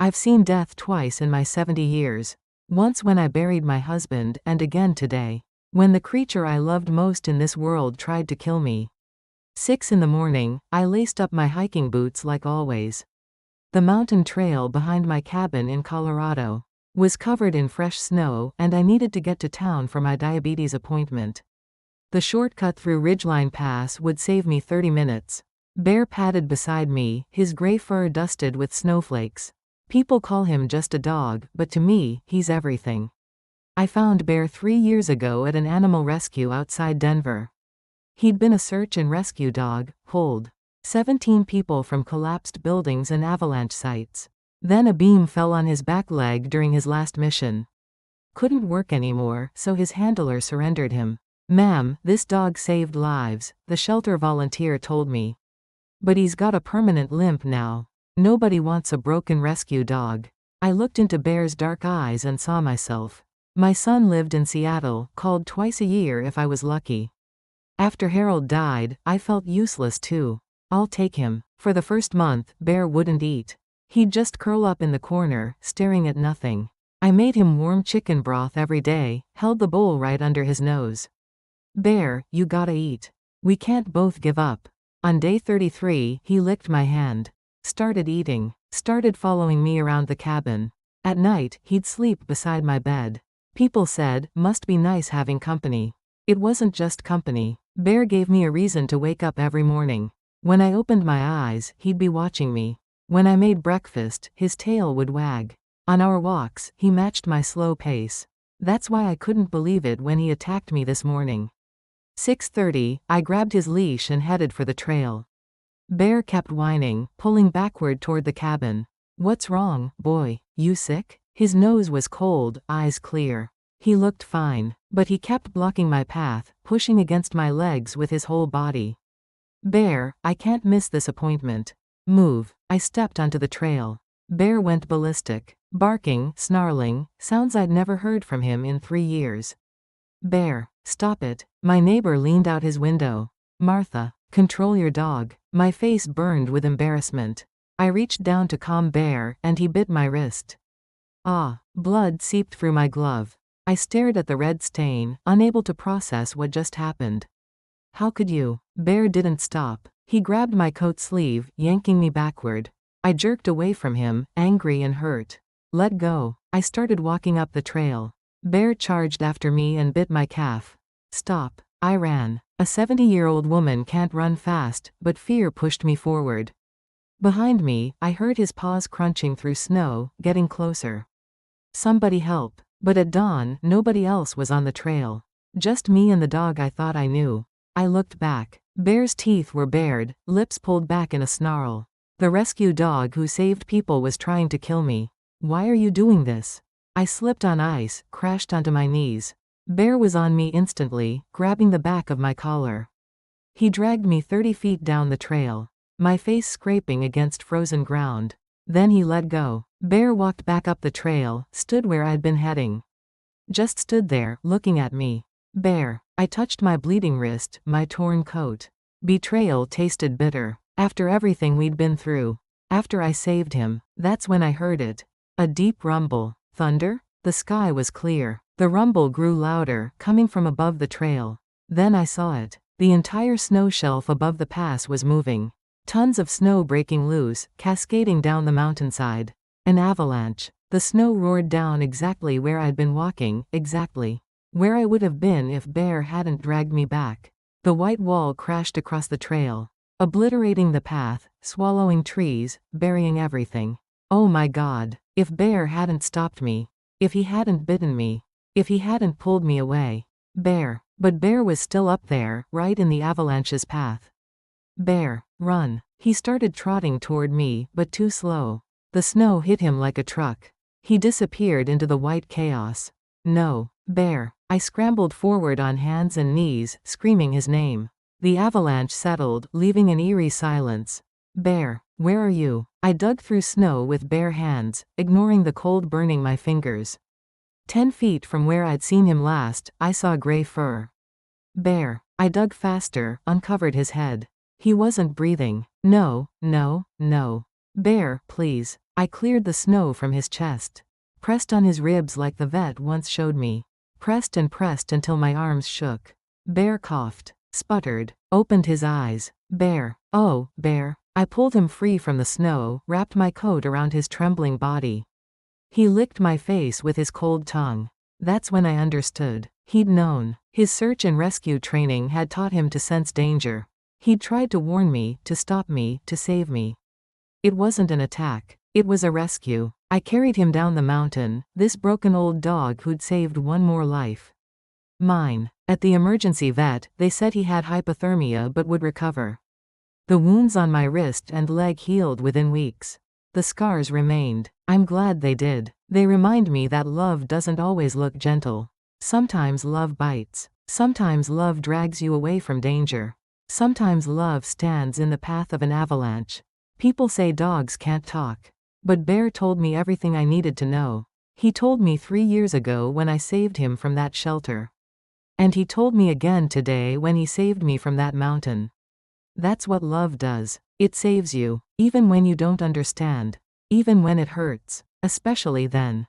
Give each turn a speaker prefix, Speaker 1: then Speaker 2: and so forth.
Speaker 1: I've seen death twice in my 70 years. Once when I buried my husband, and again today. When the creature I loved most in this world tried to kill me. 6 in the morning, I laced up my hiking boots like always. The mountain trail behind my cabin in Colorado was covered in fresh snow, and I needed to get to town for my diabetes appointment. The shortcut through Ridgeline Pass would save me 30 minutes. Bear padded beside me, his gray fur dusted with snowflakes. People call him just a dog, but to me, he's everything. I found Bear 3 years ago at an animal rescue outside Denver. He'd been a search and rescue dog, pulled 17 people from collapsed buildings and avalanche sites. Then a beam fell on his back leg during his last mission. Couldn't work anymore, so his handler surrendered him. "Ma'am, this dog saved lives," the shelter volunteer told me. "But he's got a permanent limp now. Nobody wants a broken rescue dog." I looked into Bear's dark eyes and saw myself. My son lived in Seattle, called twice a year if I was lucky. After Harold died, I felt useless too. "I'll take him." For the first month, Bear wouldn't eat. He'd just curl up in the corner, staring at nothing. I made him warm chicken broth every day, held the bowl right under his nose. "Bear, you gotta eat. We can't both give up." On day 33, he licked my hand. Started eating. Started following me around the cabin. At night, he'd sleep beside my bed. People said, must be nice having company. It wasn't just company. Bear gave me a reason to wake up every morning. When I opened my eyes, he'd be watching me. When I made breakfast, his tail would wag. On our walks, he matched my slow pace. That's why I couldn't believe it when he attacked me this morning. 6:30, I grabbed his leash and headed for the trail. Bear kept whining, pulling backward toward the cabin. "What's wrong, boy? You sick?" His nose was cold, eyes clear. He looked fine, but he kept blocking my path, pushing against my legs with his whole body. "Bear, I can't miss this appointment. Move." I stepped onto the trail. Bear went ballistic, barking, snarling, sounds I'd never heard from him in 3 years. "Bear, stop it." My neighbor leaned out his window. "Martha, control your dog." My face burned with embarrassment. I reached down to calm Bear, and he bit my wrist. Blood seeped through my glove. I stared at the red stain, unable to process what just happened. "How could you?" Bear didn't stop. He grabbed my coat sleeve, yanking me backward. I jerked away from him, angry and hurt. "Let go." I started walking up the trail. Bear charged after me and bit my calf. "Stop." I ran. A 70-year-old woman can't run fast, but fear pushed me forward. Behind me, I heard his paws crunching through snow, getting closer. Somebody help. But at dawn, nobody else was on the trail. Just me and the dog I thought I knew. I looked back. Bear's teeth were bared, lips pulled back in a snarl. The rescue dog who saved people was trying to kill me. "Why are you doing this?" I slipped on ice, crashed onto my knees. Bear was on me instantly, grabbing the back of my collar. He dragged me 30 feet down the trail, my face scraping against frozen ground. Then he let go. Bear walked back up the trail, stood where I'd been heading. Just stood there, looking at me. "Bear." I touched my bleeding wrist, my torn coat. Betrayal tasted bitter. After everything we'd been through. After I saved him, that's when I heard it. A deep rumble. Thunder? The sky was clear. The rumble grew louder, coming from above the trail. Then I saw it. The entire snow shelf above the pass was moving. Tons of snow breaking loose, cascading down the mountainside. An avalanche. The snow roared down exactly where I'd been walking, exactly where I would have been if Bear hadn't dragged me back. The white wall crashed across the trail, obliterating the path, swallowing trees, burying everything. Oh my God. If Bear hadn't stopped me. If he hadn't bitten me. If he hadn't pulled me away. Bear. But Bear was still up there, right in the avalanche's path. "Bear, run." He started trotting toward me, but too slow. The snow hit him like a truck. He disappeared into the white chaos. "No, Bear." I scrambled forward on hands and knees, screaming his name. The avalanche settled, leaving an eerie silence. "Bear, where are you?" I dug through snow with bare hands, ignoring the cold burning my fingers. 10 feet from where I'd seen him last, I saw gray fur. "Bear." I dug faster, uncovered his head. He wasn't breathing. "No, no, no. Bear, please." I cleared the snow from his chest. Pressed on his ribs like the vet once showed me. Pressed and pressed until my arms shook. Bear coughed, sputtered, opened his eyes. Bear. Oh, Bear. I pulled him free from the snow, wrapped my coat around his trembling body. He licked my face with his cold tongue. That's when I understood. He'd known. His search and rescue training had taught him to sense danger. He'd tried to warn me, to stop me, to save me. It wasn't an attack. It was a rescue. I carried him down the mountain, this broken old dog who'd saved one more life. Mine. At the emergency vet, they said he had hypothermia but would recover. The wounds on my wrist and leg healed within weeks. The scars remained. I'm glad they did. They remind me that love doesn't always look gentle. Sometimes love bites. Sometimes love drags you away from danger. Sometimes love stands in the path of an avalanche. People say dogs can't talk. But Bear told me everything I needed to know. He told me 3 years ago when I saved him from that shelter. And he told me again today when he saved me from that mountain. That's what love does. It saves you, even when you don't understand. Even when it hurts. Especially then.